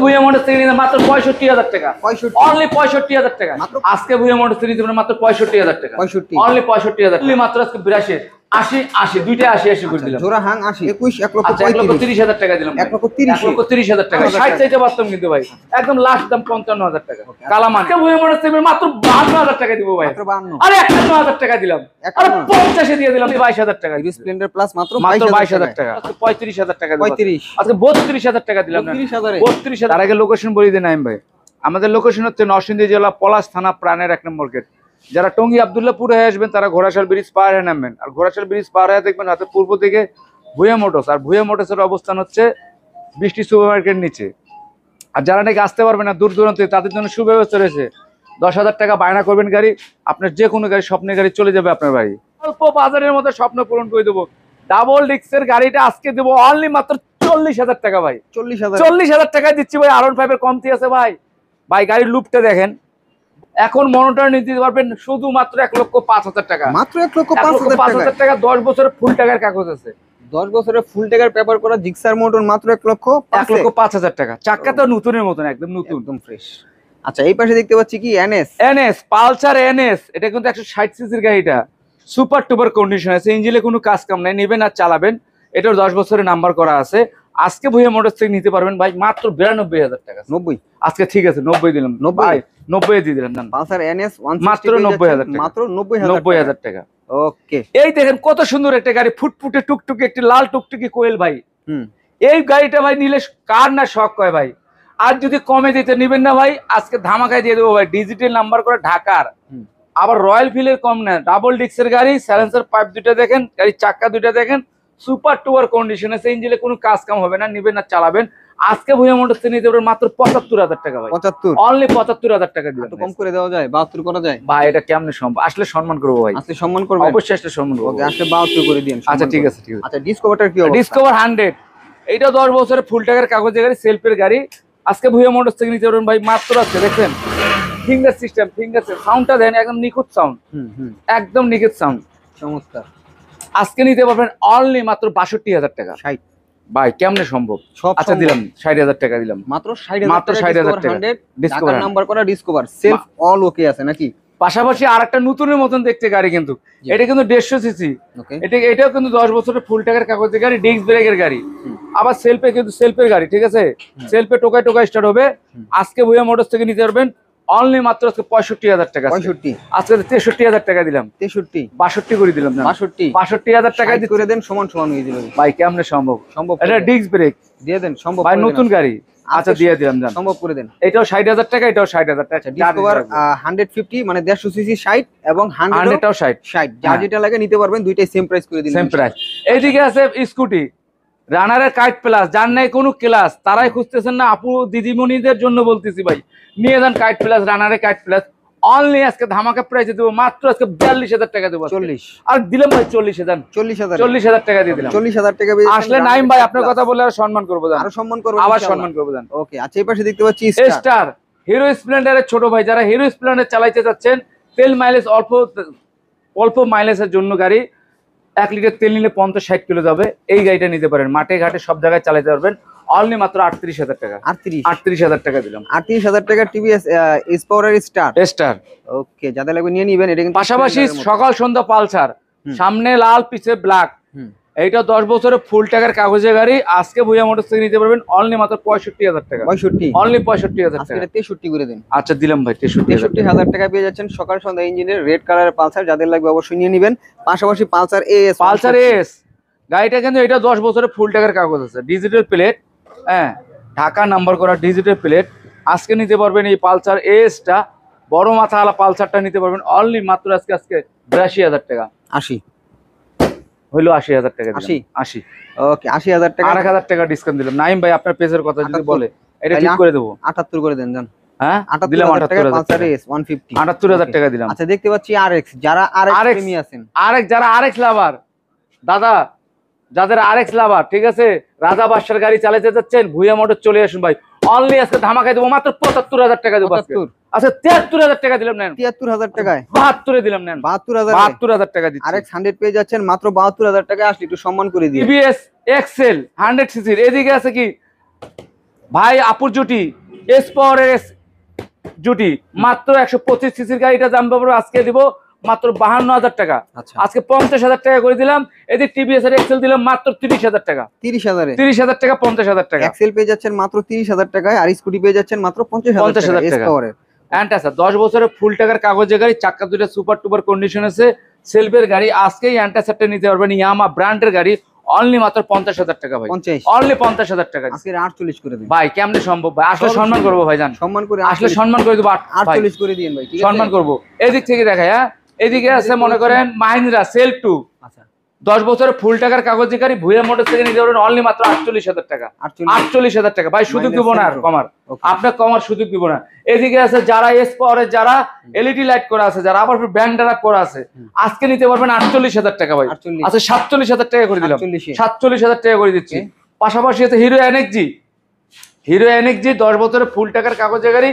Bhuiyan motors থেকে নিতে মাত্র 65,000 টাকা, অনলি 65,000 টাকা। আজকে ভুইয়া মোটরস থেকে নিতে মাত্র 65,000 টাকা, অনলি 65,000 অনলি মাত্র আজকে 82 80 80 দুইটা 80 80 করে দিলাম। জোড়া হাং 80 21 1,30,000 টাকা দিলাম, 1,30,000 টাকা। 60 চাইতে পারতাম কিন্তু ভাই, একদম লাস্ট দাম 55,000 টাকা। কালামান আজকে ভুইয়া মোটরস থেকে মাত্র 52,000 টাকা দিব ভাই, মাত্র 52। আরে 51,000 টাকা দিলাম, আরে 50 এ দিয়ে দিলাম 22,000 টাকা। স্প্লেন্ডার প্লাস মাত্র 22,000 টাকা, আজকে 35,000 টাকা দিলাম, 35 আজকে 32,000 টাকা দিলাম না, 32,000। তার আগে লোকেশন বলে দিই নাইম ভাই, আমাদের লোকেশন হচ্ছে নরসিংদী জেলা পলাশ থানা প্রাণের 1 নম্বর গেট। যারা টঙ্গী আব্দুল্লাহপুর হয়ে আসবেন তারা ঘোড়াশাল ব্রিজ পার হয়ে নামবেন, আর ঘোড়াশাল ব্রিজ পার হয়ে দেখবেন হাতে পূর্ব দিকে ভুইয়া মোটরস, আর ভুইয়া মোটরসের অবস্থান হচ্ছে বৃষ্টি সুপার মার্কেটের নিচে। আর যারা নাকি আসতে পারবে না দূর দূরান্তে, তাদের জন্য সুব্যবস্থা রয়েছে। 10,000 টাকা বায়না করবেন গাড়ি, আপনার যে কোনো গাড়ি, স্বপ্নের গাড়ি চলে যাবে আপনার বাড়ি। অল্প বাজারের মধ্যে স্বপ্ন পূরণ করে দেবো। ডাবল ডিক্সের গাড়িটা আজকে দেবো অনলি মাত্র 40,000 টাকা ভাই, 40,000 টাকায় দিচ্ছি ভাই। R15 এর কমতি আছে ভাই। ভাই গাড়ির লুকটা দেখেন, এখন মনিটর নিতে পারবেন শুধুমাত্র 1,05,000 টাকা, মাত্র 1,05,000 টাকা। 10 বছরের ফুল টাকার কাগজ আছে, 10 বছরের ফুল টাকার পেপার করা জিক্সার মোটর মাত্র 1,05,000 টাকা। চাকা তো নতুনের মতন, একদম নতুন, একদম ফ্রেশ। আচ্ছা এই পাশে দেখতে পাচ্ছি কি এনএস পালসার এনএস, এটা কিন্তু 160 সিসির গাড়িটা, সুপার টুপার কন্ডিশন আছে, ইঞ্জিনে কোনো কাজ কাম নাই, নেবেন আর চালাবেন। এটার 10 বছরের নাম্বার করা আছে। আজকে ভুইয়া মোটরস থেকে নিতে পারবেন ভাই মাত্র 92,000 টাকা, 90 আজকে ঠিক আছে 90 দিলাম, 90 দিয়ে দিলাম না, পালসার এনএস মাত্র 90,000 টাকা, মাত্র 90,000 টাকা। ওকে এই দেখেন কত সুন্দর একটা গাড়ি, ফুটফুটে টুকটুকে একটি লাল টুকটুকি কোয়েল ভাই। এই গাড়িটা ভাই নিলে কার না শখ হয় ভাই। আর যদি কমে দিতে নিবেন না ভাই, আজকে ধামাকায় দিয়ে দেবো ভাই, ডিজিটাল নাম্বার করে ঢাকার, আবার রয়্যাল ফিলের কম না, ডাবল ডিক্সের গাড়ি, সাইলেন্সার পাইপ দুইটা দেখেন, গাড়ির চাক্কা দুইটা দেখেন, সুপার টুপার কন্ডিশন আছে, ইঞ্জিনে কোনো কাজ কাম হবে না, নিবেন না চালাবেন। আজকে ভুইয়া মোটরস থেকে নিতে পারবেন মাত্র 75,000 টাকা ভাই, 75 অনলি 75,000 টাকা দিবেন। একটু কম করে দেওয়া যায়, 72 করা যায় ভাই? এটা কেমনে সম্ভব? আসলে সম্মান করবো ভাই, আসলে সম্মান করব, অবশ্যই আসলে সম্মান করব। ওকে আসলে 72 করে দিন। আচ্ছা ঠিক আছে, ঠিক আছে। আচ্ছা ডিসকভারটার কি অবস্থা? ডিসকভার 100, এইটা 10 বছরের ফুল টাকার কাগজের গাড়ি, সেলফের গাড়ি। আজকে ভুইয়া মোটরস থেকে নিতে পারবেন ভাই মাত্র, আজকে দেখছেন ফিঙ্গার সিস্টেম, ফিঙ্গার সাউন্ডটা দেন, একদম নিখুঁত সাউন্ড, একদম নিখুঁত সাউন্ড, চমৎকার। আজকে নিতে পারবেন অনলি মাত্র 62,000 টাকা। 60 ভাই কেমনে সম্ভব? আচ্ছা দিলাম 60,000 টাকা দিলাম, মাত্র 60,000 টাকা। ডিসকভার নাম্বার করা, ডিসকভার সেলফ অল ওকে আছে নাকি? পাশাপাশি আরেকটা নতুনের মতন দেখতে গাড়ি, কিন্তু এটা কিন্তু 150 সিসি, এটাও কিন্তু 10 বছরের ফুল টাকার কাগজের গাড়ি, ডিস্ক ব্রেকের গাড়ি, আবার সেলফে, কিন্তু সেলফের গাড়ি, ঠিক আছে, সেলফে টোকায় টোকায় স্টার্ট হবে। আজকে ভুইয়া মোটরস থেকে নিতে পারবেন অনলি মাত্র আজকে 65,000 টাকা, 65 আজকে 63,000 টাকা দিলাম, 63 62 করে দিলাম না, 62,000 টাকা করে দেন, সমান সমান হয়ে যাবে ভাই। কেমনে সম্ভব? এটা ডিস্ক ব্রেক দিয়ে দেন, সম্ভব ভাই, নতুন গাড়ি। আচ্ছা দিয়ে দিলাম, জান সম্ভব করে দেন। এটাও 60,000 টাকা, এটাও 60,000 টাকা। ডিসকভার 150 মানে 150 সিসি 60 এবং 100টাও 60, যা যেটা লাগে নিতে পারবেন, দুইটাই সেম প্রাইস করে দিন, সেম প্রাইস। এইদিকে আছে স্কুটি রানারের কাইট প্লাস, যার নাই কোনো ক্লাস, তারাই খুঁজতেছেন না, আপু দিদিমণিদের জন্য বলতেছি ভাই, নিয়ে যান কাইট প্লাস, রানারের কাইট প্লাস, অনলি আজকে ধামাকা প্রাইসে দেবো মাত্র আজকে 42,000 টাকা দেবো, 40 আর দিলাম ভাই 40,000 টাকা দিয়ে দিলাম। 40,000 টাকা আসলে নাইম ভাই আপনার কথা বলে আর সম্মান করবো, আরো সম্মান করবো, আবার সম্মান করবো। ওকে আচ্ছা এই পাশে দেখতে পাচ্ছি স্টার হিরো স্প্লেন্ডারের ছোট ভাই, যারা হিরো স্প্লেন্ডার চালাইতে যাচ্ছেন, তেল মাইলেজ অল্প মাইলেজের জন্য গাড়ি, 1 লিটার তেল নিলে 50-60 কিলো যাবে, এই গাড়িটা নিতে পারেন, মাঠে ঘাটে সব জায়গায় চালাতে পারবেন, অনলি মাত্র 38,000 টাকা, 38,000 টাকা দিলাম, 38,000 টাকা। টিভিএস এক্সপ্লোরার স্টার, ওকে যাদের লাগবে নিয়ে নিবেন। এটা কিন্তু পাশাপাশি সকাল সন্ধ্যা পালসার, সামনে লাল পিছে ব্ল্যাক, এইটা 10 বছরের ফুল টাকার কাগজের গাড়ি। আজকে ভুইয়া মোটরস থেকে নিতে পারবেন অনলি মাত্র 65,000 টাকা, 65 অনলি 65,000 টাকা। এটা 63 করে দিন। আচ্ছা দিলাম ভাই 63,000 টাকা পেয়ে যাচ্ছেন সকাল সন্ধ্যা ইঞ্জিনের রেড কালারের পালসার, যাদের লাগবে অবশ্যই নিয়ে নেবেন। পাশাপাশি পালসার এস গাড়িটা কিন্তু এটা 10 বছরের ফুল টাকার কাগজ আছে, ডিজিটাল প্লেট, হ্যাঁ ঢাকা নাম্বার করা ডিজিটাল প্লেট। আজকে নিতে পারবেন এই পালসার এসটা, বড় মাথাওয়ালা পালসারটা নিতে পারবেন অনলি মাত্র আজকে 82,000 টাকা। 80 হইলো 80,000 টাকা, 80 ওকে 80,000 টাকা, 1,000 টাকা ডিসকাউন্ট দিলাম। নাইম ভাই আপনার পেজের কথা যদি বলে এটা ঠিক করে দেবো, 78 করে দেন জান। হ্যাঁ দিলাম 78,000 টাকা, 78,000 টাকা দিলাম। আচ্ছা দেখতে পাচ্ছি আরএক্স, যারা আরএক্স প্রেমী আছেন, যারা আরএক্স লাভার দাদা, যাদের আরএক্স লাভার, ঠিক আছে, রাজা বাদশার গাড়ি চালাতে যাচ্ছেন, ভুইয়া মোটর চলে আসুন ভাই, অনলি আজকে ধামাকায় দেবো মাত্র 75,000 টাকা দেবো। আচ্ছা 73,000 টাকা দিলাম, নেন 73,000 টাকায়, 72 এ দিলাম, নেন 72,000 টাকা দিচ্ছি। আরএক্স 100 পেয়ে যাচ্ছেন মাত্র 72,000 টাকা। আসলে একটু সম্মান করে দিন। টিভিএস এক্সেল 100 সিসির, এদিকে আছে কি ভাই আপুর জুটি এস পাওয়ারের জুটি মাত্র 125 সিসির গাড়িটা দাম পাবো আজকে দিব মাত্র 52,000 টাকা। আজকে 50,000 টাকা করে দিলাম। এদিক টিভিএস এর এক্সেল দিলাম মাত্র 30,000 টাকা। 30,000 টাকা 50,000 টাকা। এক্সেল পেয়ে যাচ্ছেন মাত্র 30,000 টাকায়, আর স্কুটি পেয়ে যাচ্ছেন মাত্র 50,000 টাকা। অ্যান্টাসা 10 বছরের ফুল টাকার কাগজের গাড়ি, চাকা দুটো সুপার টুপার কন্ডিশন আছে, সেলফের গাড়ি। আজকেই অ্যান্টাসারটা নিতে পারবেন, ইয়ামা ব্র্যান্ডের গাড়ি, অনলি মাত্র 50,000 টাকা ভাই। অনলি 50,000 টাকা আজকে 48 করে দিন ভাই। কেমনে সম্ভব ভাই? আসলে সম্মান করবো ভাই, জান সম্মান করে আসলে সম্মান করে দেবো। 48 করে দিন ভাই, ঠিক আছে সম্মান করবো। এদিক থেকে দেখাই, হ্যাঁ এদিকে আছে মনে করেন মাহিন্দ্রা সেলফ 2। আচ্ছা 10 বছরের ফুল টাকার কাগজের গাড়ি, ভুয়া মোটর থেকে নিতে পারবেন অনলি মাত্র 48,000 টাকা। 48,000 টাকা ভাই, সুযোগ দিব না আর কমার, আপনার কমার সুযোগ দিব না। এদিকে আছে যারা এস পাওয়ারের, যারা এলইডি লাইট করা আছে, যারা আবার ব্যান্ডারা করা আছে, আজকে নিতে পারবেন 48,000 টাকা ভাই। আচ্ছা 47,000 টাকা করে দিলাম, 47,000 টাকা করে দিচ্ছি। পাশাপাশি আছে হিরো এনএক্সজি। হিরো এনএক্সজি 10 বছরের ফুল টাকার কাগজের গাড়ি,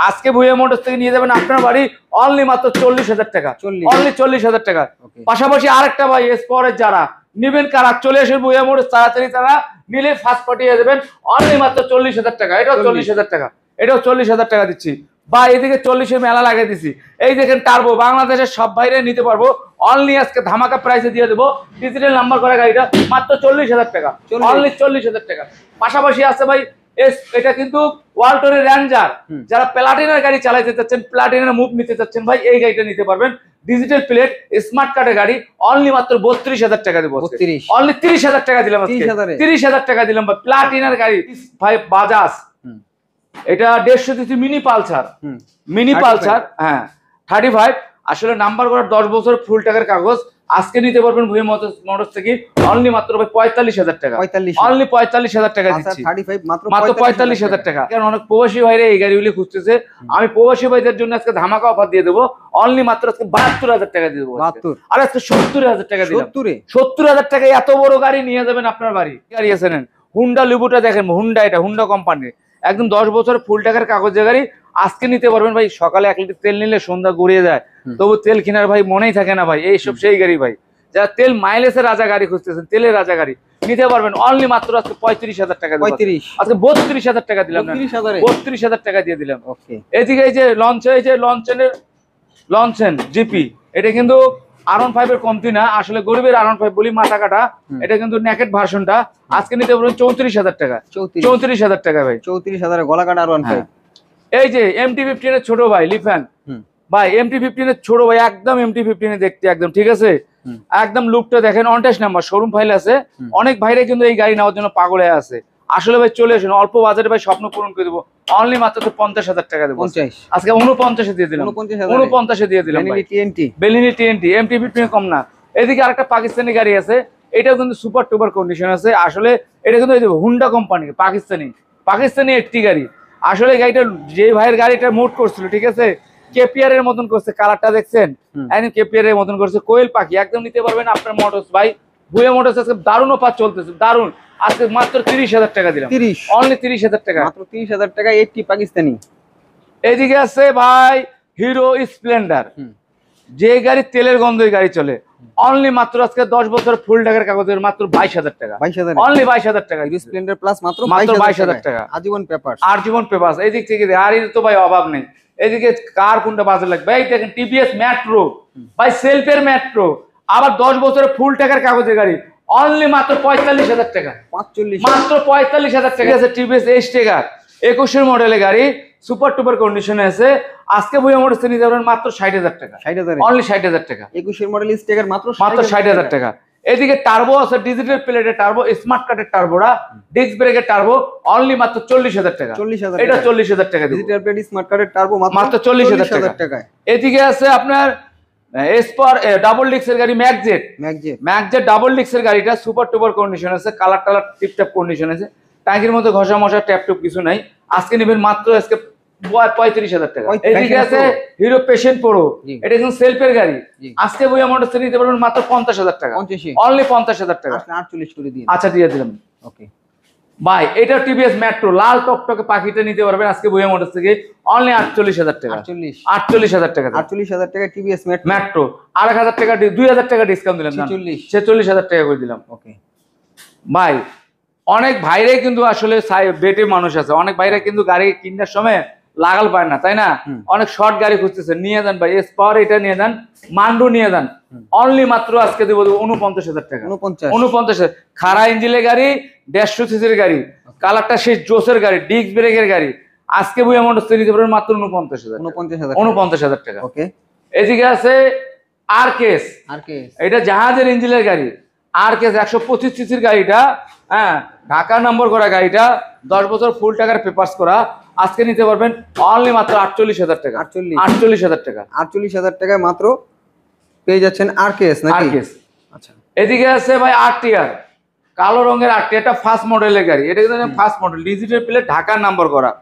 আজকে ভুয়া মোটরস থেকে নিয়ে যাবেন আপনার বাড়ি অনলি মাত্র 40,000 টাকা। অনলি 40,000 টাকা। পাশাপাশি আরেকটা ভাই এস পাওয়ারের যারা নিবেন, কারা চলে আসেন ভুয়া মোটরস তাড়াতাড়ি, তারা নিলে ফার্স্ট পাঠিয়ে দেবেন অনলি মাত্র 40,000 টাকা। এটাও 40,000 টাকা, এটাও 40,000 টাকা দিচ্ছি। বা এদিকে 40-এর মেলা লাগিয়ে দিচ্ছি। এই দেখেন টার্বো, বাংলাদেশের সব বাইরে নিতে পারবো অনলি আজকে ধামাকা প্রাইসে দিয়ে দেবো। ডিজিটাল নাম্বার করা গাড়িটা মাত্র 40,000 টাকা। অনলি 40,000 টাকা। পাশাপাশি আছে ভাই এটা কিন্তু ওয়ালটনের রেঞ্জার, যারা প্লাটিনার গাড়ি চালাতে চাচ্ছেন, প্লাটিনার মুভ নিতে চাচ্ছেন ভাই, এই গাড়িটা নিতে পারবেন। ডিজিটাল প্লেট স্মার্ট কার্ডের গাড়ি অনলি মাত্র 32,000 টাকা দেবো। অনলি 30,000 টাকা দিলাম, 30,000 টাকা দিলাম ভাই। প্লাটিনার গাড়ি ভাই বাজাজ, এটা 150 CC mini Pulsar, mini Pulsar, হ্যাঁ 35। আসলে নাম্বার করার 10 বছর ফুল টাকার কাগজ, আজকে নিতে পারবেন ভুয়া মোটরস থেকে অনলি মাত্র 45,000 টাকা। অনলি 45,000 টাকা দিচ্ছি, মাত্র 45,000 টাকা। কারণ অনেক প্রবাসী ভাইরা এই গাড়িগুলি খুঁজতেছে, আমি প্রবাসী ভাইদের জন্য আজকে ধামাকা অফার দিয়ে দেবো অনলি মাত্র আজকে 72,000 টাকা দিয়ে দেবো। আর আজকে 70,000 টাকা দিলাম। 70,000 টাকায় এত বড় গাড়ি নিয়ে যাবেন আপনার বাড়ি। গাড়ি আছে নেন, হুন্ডা লিবুটা দেখেন, হুন্ডা, এটা হুন্ডা কোম্পানির একদম 10 বছরের ফুল টাকার কাগজের গাড়ি, আজকে নিতে পারবেন ভাই। সকালে 1 লিটার তেল নিলে সন্ধ্যা গড়িয়ে যায়, তবু তেল কেনার ভাই মনেই থাকে না ভাই। এইসব সেই গাড়ি ভাই, যারা তেল মাইলেজের রাজা গাড়ি খুঁজতেছেন, তেলের রাজা গাড়ি নিতে পারবেন অনলি মাত্র আজকে 35,000 টাকা। আজকে 32,000 টাকা দিলাম, 32,000 টাকা দিয়ে দিলাম। এদিকে এই যে লঞ্চেন জিপি, এটা কিন্তু R15 এর কমতি না, আসলে গরিবের R15 বলি, মাথা কাটা। এটা কিন্তু নেকেট ভার্সনটা, আজকে নিতে পারবেন 34,000 টাকা। 34,000 টাকা ভাই, 34,000 গলা কাটা R15। এই যে MT-15 এর ছোট ভাই লিফান ভাই, MT-15 এর ছোট ভাই, একদম MT-15 দেখতে একদম ঠিক আছে, একদম লুকটা দেখেন, অনটেস্ট নাম্বার, শোরুম ফাইল আছে। অনেক ভাইরা কিন্তু এই গাড়ি নেওয়ার জন্য পাগল হয়ে আছে। আসলে ভাই চলে আসুন, অল্প বাজারে ভাই স্বপ্ন পূরণ করে দেবো অনলি মাত্র 50,000 টাকা দেবো। আজকে 49 দিয়ে দিলাম, 49 দিয়ে দিলাম। বেলিনি TNT MT-15 কম না। এদিকে আরেকটা পাকিস্তানি গাড়ি আছে, এটাও কিন্তু সুপার টুপার কন্ডিশন আছে। আসলে এটা কিন্তু হুন্ডা কোম্পানি, পাকিস্তানি একটি গাড়ি। আসলে গাড়িটা যে ভাইয়ের গাড়িটা মুড করছিল, ঠিক আছে, কেপিআর এর মতন করছে, কালারটা দেখছেন একদম কেপিআর এর মতন করছে, কোয়েল পাখি। একদম নিতে পারবেন আপনার মোটরস ভাই, ভুয়া মোটরস আজকে দারুণ অফার চলতেছে, দারুণ। আজকে মাত্র 30,000 টাকা দিলাম, অনলি 30,000 টাকা, মাত্র 30,000 টাকা। 80 পাকিস্তানি। এদিকে আছে ভাই হিরো স্প্লেন্ডার, যে গাড়ি তেলের গন্ধই গাড়ি চলে, অনলি মাত্র আজকে 10 বছর ফুল টাকার কাগজের মাত্র 22,000 টাকা। অনলি 22,000 টাকা। হিরো স্প্লেন্ডার প্লাস মাত্র 22,000 টাকা। আজীবন পেপার, আজীবন পেপার। এই দিক থেকে আর তো ভাই অভাব নেই। এদিকে কার কোনটা বাজে লাগবে, এই দেখেন টিভিএস মেট্রো ভাই, সেলফের মেট্রো, আবার 10 বছরের ফুল টাকার কাগজের গাড়ি, অনলি মাত্র 45,000 টাকা। মাত্র 45,000 টাকা আছে। টিভিএস এস্টেগার 21 মডেলের গাড়ি, সুপার টুপার কন্ডিশনে আছে। আজকে ভুয়া মোটরস নিতে পারবেন মাত্র 60,000 টাকা। অনলি 60,000 টাকা। 21 মডেল স্টেগার মাত্র 60,000 টাকা। এদিকে টার্বো আছে, ডিজিটাল প্লেটের টার্বো, স্মার্ট কার্ডের টার্বোরা, ডিস্ক ব্রেকের টার্বো, অনলি মাত্র 40,000 টাকা। এটা 40,000 টাকা। ডিজিটাল প্লেট স্মার্ট কার্ডের টার্বো মাত্র 40,000 টাকা। এদিকে আছে আপনার এসপার ডাবল ডিক্সের গাড়ি, ম্যাকজেট ডাবল ডিক্সের গাড়িটা সুপার টুপার কন্ডিশন আছে, কালার টালার টিপটপ কন্ডিশন আছে, ট্যাঙ্কির মধ্যে ঘষা মশা ট্যাপটুপ কিছু নাই। আজকে নেবেন মাত্র আজকে 35,000 টাকা। এদিকে আছে হিরো পেশেন্ট প্রো, এটা কিন্তু সেলফের গাড়ি, আজকে ভুয়া মোটরস নিতে পারবেন মাত্র 50,000 টাকা। অনলি 50,000 টাকা। 48 করে দিন। আচ্ছা দিয়ে দিলাম। ওকে ভাই, এটা টিভিএস মেট্রো লাল টকটকে পাখিটা নিতে পারবেন আজকে ভুয়া মোটরস থেকে অনলি 48,000 টাকা। 48,000 টাকা। 48,000 টাকা টিভিএস মেট্রো। আর 1,000 টাকা 2,000 টাকা ডিসকাউন্ট দিলাম, 46,000 টাকা করে দিলাম। ওকে ভাই, অনেক ভাইরাই কিন্তু আসলে বেটে মানুষ আছে, অনেক ভাইরা কিন্তু গাড়ি কিনার সময় লাগাল পায় না, তাই না? অনেক শর্ট গাড়ি খুঁজতেছে, নিয়ে যান ভাই, এসপাওয়ার এটা নিয়ে যান, মান্ডু নিয়ে যান, অনলি মাত্র আজকে দেবো 49,000 টাকা। 49,000 খাড়া ইঞ্জিনের গাড়ি, 150 সিসির গাড়ি, কালারটা শেষ জোসের গাড়ি, ডিস্ক ব্রেকের গাড়ি, আজকে বুয়া মোটরস নিতে পারবেন মাত্র 49,000 টাকা। ওকে, এদিকে আছে আরকেএস, এটা জাহাজের ইঞ্জিনের গাড়ি, আরকেএস 125 সিসির গাড়িটা, হ্যাঁ, ঢাকা নম্বর করা গাড়িটা, 10 বছর ফুল টাকার পেপারস করা, আজকে নিতে পারবেন অনলি মাত্র 48,000 টাকা। 48,000 টাকা, 48,000 টাকায় মাত্র পেয়ে যাচ্ছেন আরকেএস নাকি? আরকেএস। আচ্ছা, এদিকে আছে ভাই আরটিআর, কালো রঙের আরটিআর, এটা ফার্স্ট মডেলের গাড়ি, এটা কিন্তু ফার্স্ট মডেল, ডিজিটাল প্লেট, ঢাকার নাম্বার করা,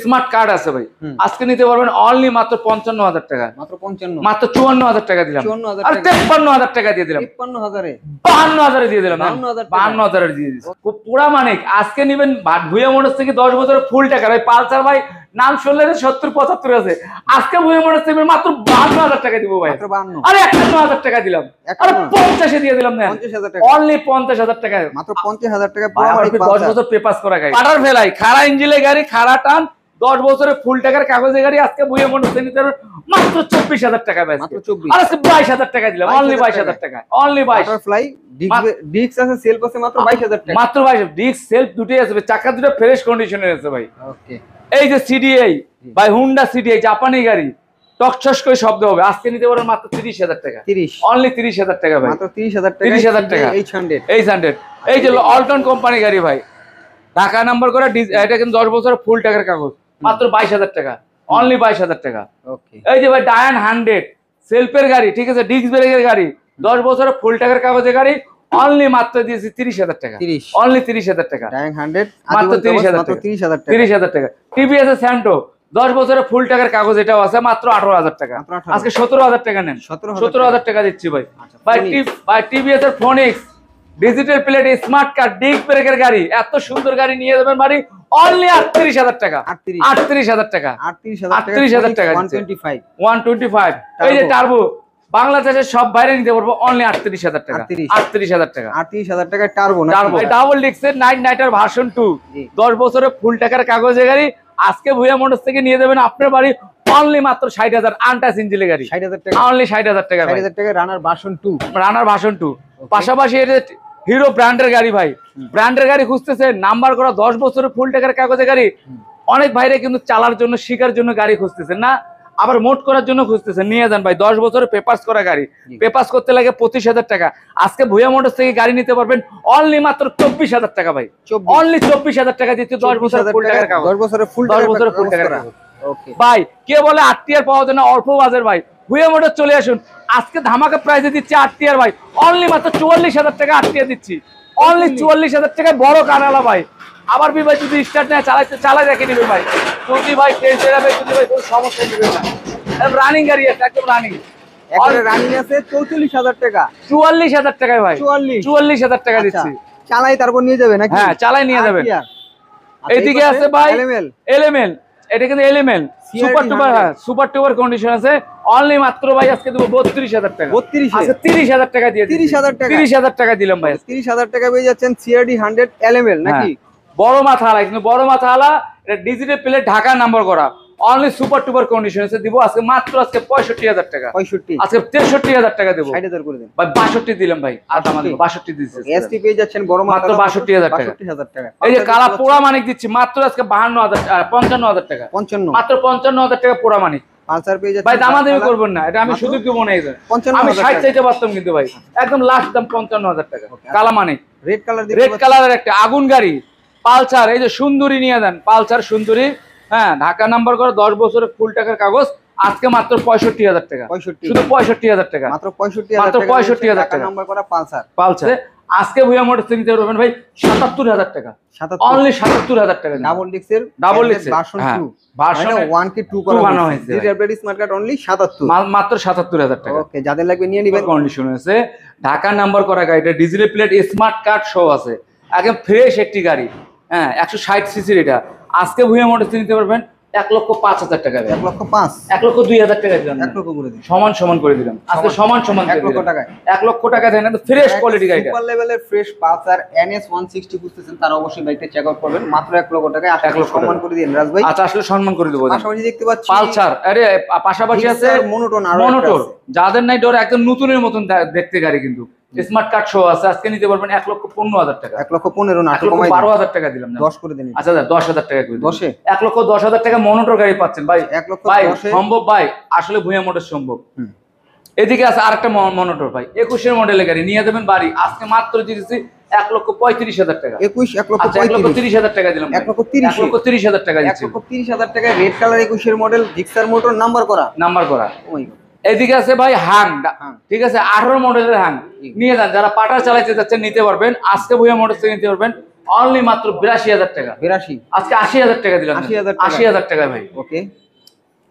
স্মার্ট কার্ড আছে ভাই, আজকে নিতে পারবেন অনলি মাত্র 55,000 টাকা। মাত্র 55, মাত্র 54,000 টাকা দিলাম, আর 53,000 টাকা দিয়ে দিলাম, 52,000 দিয়ে দিলাম, 52,000 দিয়ে দিচ্ছি। খুব পুরা মানিক, আজকে নিবেন ভুয়া মোটরস থেকে 10 বছরের ফুল টাকা। ভাই পালসার ভাই নাম শুনলে 70-75 আছে, আজকে ভুয়া মোটরস থেকে মাত্র 52,000 টাকা দিব ভাই, আরে 51,000 টাকা দিলাম, আর 50 দিয়ে দিলাম না, অনলি 50,000 টাকা, মাত্র 50,000 টাকা। 10 বছর পেপারস করা গাড়ি, পাটার ফেলাই, খাড়া ইঞ্জিনের গাড়ি, খাড়া টান, 10 বছরের ফুল টাকার কাগজের গাড়ি, আজকে ভুয়া মোটরস নিতে মাত্র 24,000 টাকা, মাত্র 24, আর আজকে 22,000 টাকা দিলাম, অনলি 22,000 টাকা, অনলি 22। বাটারফ্লাই ডিস্ক আছে, সেলফ আছে, মাত্র 22,000 টাকা, মাত্র 22। ডিস্ক সেলফ দুটোই আছে, চাকা দুটো ফ্রেশ কন্ডিশনে আছে ভাই। ওকে, এই যে সিডিআই ভাই, হুন্ডা সিডিআই, জাপানি গাড়ি, টকছস করে শব্দ হবে, আজকে নিতে পারবেন মাত্র 30,000 টাকা, 30, অনলি 30,000 টাকা ভাই, মাত্র 30,000 টাকা, 30,000 টাকা। 800 এই যে অল্টন কোম্পানি গাড়ি ভাই, ঢাকা নাম্বার করা, এটা কিন্তু 10 বছরের ফুল টাকার কাগজ, মাত্র 22,000 টাকা, অনলি 22,000 টাকা। ওকে, এই যে ভাই ডায়ান 100 সেলফের গাড়ি, ঠিক আছে, ডিস্ক ব্রেকের গাড়ি, 10 বছরের ফুল টাকার কাগজের গাড়ি, অনলি মাত্র দিয়েছি 30,000 টাকা, অনলি 30,000 টাকা, ডায়ান 100 মাত্র 30,000 টাকা, 30,000 টাকা। টিভিএস স্যান্টো 10 বছরের ফুল টাকার কাগজ, এটাও আছে, মাত্র 18,000 টাকা, আজকে 17,000 টাকা নেন, 17,000 টাকা দিচ্ছি ভাই। ভাই টিভিএস এর phoenix digital plate, smart card, disc ব্রেকের গাড়ি, এত সুন্দর গাড়ি নিয়ে যাবেন বাড়ি, অনলি 38,000 টাকা, 38,000 টাকা, 38,000 টাকা, 125। এই যে টার্বো, বাংলাদেশের সব বাইরে নিতে পারবো অনলি 38,000 টাকা, 38,000 টাকা, 38,000 টাকা টার্বো না, ডাবল ডিস্কের নাইটার ভার্সন 2, 10 বছরের ফুল টাকার কাগজের গাড়ি, আজকে ভুয়া মোটরস থেকে নিয়ে যাবেন আপনার বাড়ি অনলি মাত্র 60,000, আনটাচ ইঞ্জিনের গাড়ি, 60,000 টাকা, অনলি 60,000 টাকা, 60,000 টাকা, রানার ভার্সন 2, রানার ভার্সন 2। পাশাপাশি এটা হিরো ব্র্যান্ডের গাড়ি ভাই, ব্র্যান্ডের গাড়ি খুঁজতেছে, নাম্বার করা 10 বছরের ফুল টাকার কাগজের গাড়ি, অনেক ভাইরা কিন্তু চালার জন্য, শিকার জন্য গাড়ি খুঁজতেছেন না, আবার মোট করার জন্য খুঁজতেছেন, নিয়ে যান ভাই, 10 বছরের পেপারস করা গাড়ি, পেপারস করতে লাগে 25,000 টাকা, আজকে ভুয়া মোটরস থেকে গাড়ি নিতে পারবেন অনলি মাত্র 24,000 টাকা ভাই, অনলি 24,000 টাকা দিতে 10 বছরের ফুল টাকার কাগজ, 10 বছরের ফুল টাকার কাগজ। ভাই কে বলে আরটিআর পাওয়া যায় না, অল্প বাজার ভাই, ভুয়া মোটরস চলে আসুন, আজকে ধামাকা প্রাইসে দিচ্ছি আরটিআর ভাই, অনলি মাত্র 44,000 টাকা আরটিআর দিচ্ছি, অনলি 44,000 টাকায় বড় কানালা ভাই। আবার ভাই যদি স্টার্ট নেয় চালাই রেখে নিবে ভাই, যদি ভাই টেস্ট যাবে, যদি ভাই কোনো সমস্যা নেবে না, রানিং গাড়ি আছে, একদম রানিং, রানিং আছে 44,000 টাকা, 44,000 টাকায় ভাই, 44,000 টাকা দিচ্ছি, চালাই তারপর নিয়ে যাবে নাকি? হ্যাঁ, চালাই নিয়ে যাবেন। এইদিকে আছে ভাই এলএমএল, এটা কিন্তু এলএমএল সুপার টুপার, হ্যাঁ সুপার টুপার কন্ডিশন আছে, অনলি মাত্র ভাই আজকে দেবো 32,000 টাকা, 32, আচ্ছা 30,000 টাকা দিয়ে, 30,000 টাকা দিলাম ভাই, 30,000 টাকা পেয়ে যাচ্ছেন সিআরডি 100 এলএমএল নাকি, বড় মাথা আলা, কিন্তু বড় মাথা আলা, এটা ডিজিটাল প্লেট, ঢাকা নাম্বার করা, অনলি সুপার টুপার কন্ডিশন আছে, দিব আজকে মাত্র আজকে 65,000 টাকা, 65, আজকে 63,000 টাকা দেবো, 60,000 করে দেন ভাই, 62 দিলাম ভাই, আর আমাদের 62 দিচ্ছি, এসটি পেয়ে যাচ্ছেন বড় মাথা, মাত্র 62,000 টাকা। এই যে কালা পোড়া মানিক দিচ্ছি মাত্র আজকে 55,000 টাকা, 55, মাত্র 55,000 টাকা পোড়া মানিক। পালসার পেয়ে যাচ্ছেন ভাই, দামাদামি করবেন না, এটা আমি শুধু কি মনে হয়, আমি 60 চাইতে পারতাম, কিন্তু ভাই একদম লাস্ট দাম 55,000 টাকা, কালা মানিক, রেড কালারের একটা আগুন গাড়ি পালসার, এই যে সুন্দরী নিয়ে দেন, পালসার সুন্দরী, হ্যাঁ ঢাকা নাম্বার করে, 10 বছরের ফুল টাকার কাগজ, আজকে মাত্র 65,000 টাকা, শুধু 65,000 টাকা, মাত্র 65,000 টাকা নাম্বার করা পালসার, আজকে ভুয়া মোটরস নিতে পারবেন ভাই 77,000 টাকা, অনলি 77,000 টাকা, ডাবল ডিস্কের ভার্সন 2, ভার্সন 1 কি 2 করা হয়েছে, ডিজিটাল স্মার্ট কার্ড অনলি 77, মাত্র 77,000 টাকা। ওকে, যাদের লাগবে নিয়ে নেবেন, কন্ডিশন আছে, ঢাকা নাম্বার করা গাড়িটা, ডিজিটাল প্লেট, স্মার্ট কার্ড সহ আছে, একদম ফ্রেশ একটি গাড়ি, হ্যাঁ 160 সিসির, এটা আজকে ভুয়া মোটরস নিতে পারবেন 1,05,000 টাকা ভাই। 1,05,000 1,02,000 টাকা দিলাম। 1 লক্ষ করে দিন। সমান সমান করে দিলাম আজকে, সমান সমান 1 লক্ষ টাকায়। 1 লক্ষ টাকা দেন, ফ্রেশ কোয়ালিটি গাড়ি, সুপার লেভেলের ফ্রেশ পালসার NS 160 খুঁজতেছেন তারা অবশ্যই বাইকটা চেক আউট করবেন মাত্র 1 লক্ষ টাকায়। 1 লক্ষ সম্মান করে দিন রাজ ভাই। আচ্ছা আসলে সম্মান করে দেবো। পাশাপাশি দেখতে পাচ্ছি পালসার, আরে পাশাপাশি আছে মনোটোন, মনোটোর, যাদের নাই ডোর একদম নতুনের মতন দেখতে গাড়ি, কিন্তু স্মার্ট কার্ড সহ আছে। আজকে নিতে পারবেন 1,15,000 টাকা। 1,15,000 না, 1,12,000 টাকা দিলাম না, 10 করে দিন। আচ্ছা 10,000 টাকা করে 10 এ 1,10,000 টাকা মনোটর গাড়ি পাচ্ছেন ভাই। 1 লক্ষ ভাই 10 এ সম্ভব ভাই, আসলে ভুয়া মোটর সম্ভব। এদিকে আছে আরেকটা মনোটর ভাই, 21 মডেলের গাড়ি নিয়ে যাবেন বাড়ি। আজকে মাত্র দিতেছি 1,35,000 টাকা। 1,30,000 টাকা দিলাম। 1,30,000 টাকা দিচ্ছি। 1,30,000 টাকায় red colour 21 model Gixxer motor number করা। ও মাই গড। এদিকে আছে ভাই হাং, ঠিক আছে 18 মডেলের হাং নিয়ে যান, যারা পাটা চালাইতে যাচ্ছেন নিতে পারবেন। আজকে ভুয়া মোটর থেকে নিতে পারবেন অনলি মাত্র 82,000 টাকা। 82 আজকে 80,000 টাকা দিলাম। 80,000 টাকা ভাই। ওকে।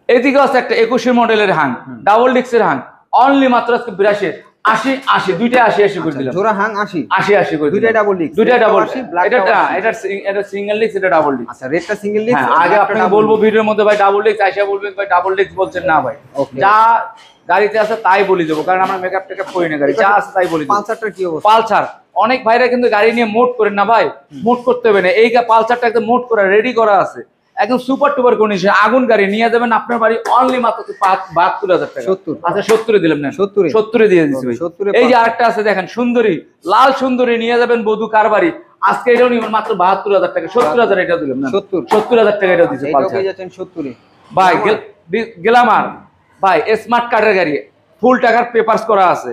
এদিকে আছে একটা 21 মডেলের হাং, ডাবল ডিক্সের হাং, অনলি মাত্র আজকে 82, 80 দুইটা 80 করে দিলাম। জোড়া হাং 80 করে দুইটা ডাবল ডিক্স, দুইটা ডাবল। এটা সিঙ্গেল ডিক্স, এটা ডাবল ডিক্স। আচ্ছা রেডটা সিঙ্গেল ডিক্স। আগে আপনাকে বলবো ভিডিওর মধ্যে ভাই ডাবল ডিক্স, আইসা বলবেন ভাই ডাবল ডিক্স বলছেন না ভাই। যা গাড়িতে আছে তাই বলি দেবো, কারণ আমরা মেকআপ টেকআপ করি না, গাড়ি যা আছে তাই বলি দেবো। পালসারটা কি অবস্থা? পালসার অনেক ভাইরা কিন্তু গাড়ি নিয়ে মোট করেন না ভাই, মোট করতে হবে না। এই পালসারটা একদম মোট করা রেডি করা আছে, একদম সুপার টুপার কন্ডিশন, আগুন গাড়ি নিয়ে যাবেন আপনার বাড়ি অনলি মাত্র 72,000 টাকা। 70। আচ্ছা 70 দিলাম না, 70 দিয়ে দিচ্ছি ভাই। এই যে আরেকটা আছে দেখেন সুন্দরী, লাল সুন্দরী নিয়ে যাবেন বধূ কার বাড়ি, আজকে এটাও নিবেন মাত্র 72,000 টাকা। 70,000 এটা দিলাম না, 70,000 টাকা এটা দিচ্ছে পালসার। পেয়ে যাচ্ছেন 70 ভাই গ্ল্যামার ভাই স্মার্ট কার্ডের গাড়ি, ফুল টাকার পেপারস করা আছে।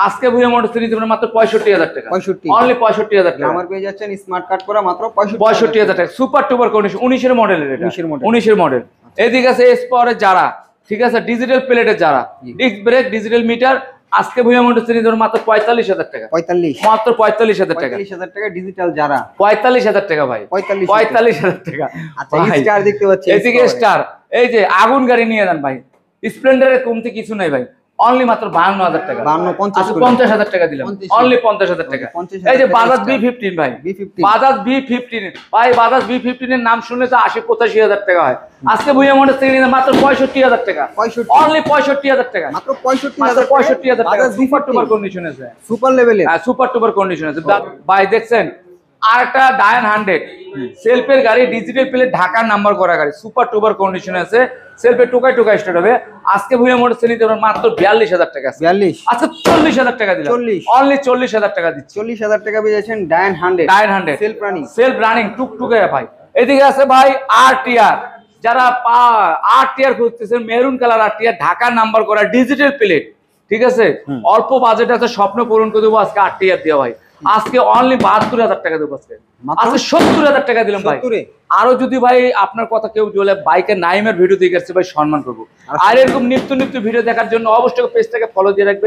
আজকে ভুয়া মোটরস নিতে পারবেন মাত্র 65,000 টাকা। 65 অনলি 65,000 টাকা। আমার পেয়ে যাচ্ছেন স্মার্ট কার্ড করা মাত্র 65,000 টাকা। সুপার টুপার কন্ডিশন, 19 মডেলের এটা, 19 মডেল। এদিকে আছে এসপাওয়ারের যারা, ঠিক আছে ডিজিটাল প্লেটের যারা, ডিস্ক ব্রেক, ডিজিটাল মিটার। আজকে ভুয়া মোটরস নিতে পারবেন মাত্র 45,000 টাকা। 45 মাত্র 45,000 টাকা। 45,000 টাকা ডিজিটাল যারা, 45,000 টাকা ভাই। 45,000 টাকা। আচ্ছা স্টার দেখতে পাচ্ছি, এদিকে স্টার, এই যে আগুন গাড়ি নিয়ে যান ভাই, স্প্লেন্ডারের কমতি কিছু নাই ভাই, অনলি মাত্র 52,000 টাকা। 50,000 টাকা দিলাম, অনলি 50,000 টাকা। এই যে বাজাজ B15 ভাই, বাজাজ B15 ভাই, বাজাজ B15 এর নাম শুনলে তো 80-85,000 টাকা হয়। আজকে ভুয়া মোটরস থেকে নিলে মাত্র 65,000 টাকা, অনলি 65,000 টাকা। মাত্র 65,000 টাকা। সুপার টুপার কন্ডিশন আছে, সুপার লেভেলে। হ্যাঁ সুপার টুপার কন্ডিশন আছে ভাই। দেখছেন আরেকটা ডায়ান 100 সেলফের গাড়ি, ডিজিটাল প্লেট, ঢাকার নাম্বার করা গাড়ি, সুপার টুপার কন্ডিশন আছে, সেলফে টোকাই টোকাই স্টার্ট হবে। আজকে ভুয়া মোটরস নিতে পারবেন মাত্র 42,000 টাকা। 42 আচ্ছা 40,000 টাকা দিলাম, অনলি 40,000 টাকা দিচ্ছি। 40,000 টাকা পেয়ে যাচ্ছেন ডায়ান 100 সেলফ রানিং টুকটুকে ভাই। এদিকে আছে ভাই আরটিআর, যারা আরটিআর খুঁজতেছেন, মেরুন কালার আরটিআর, ঢাকার নাম্বার করা, ডিজিটাল প্লেট, ঠিক আছে অল্প বাজেট আছে, স্বপ্ন পূরণ করে দেবো আজকে আরটিআর দেওয়া ভাই। আজকে অনলি 72,000 টাকা দেবো আজকে। আজকে 70,000 টাকা দিলাম ভাই। আরো যদি ভাই আপনার কথা কেউ বলে বাইকের নাইমের ভিডিও দেখে আসছে ভাই, সম্মান করবো। আর এরকম নিত্য নিত্য ভিডিও দেখার জন্য অবশ্যই পেজটাকে ফলো দিয়ে রাখবেন।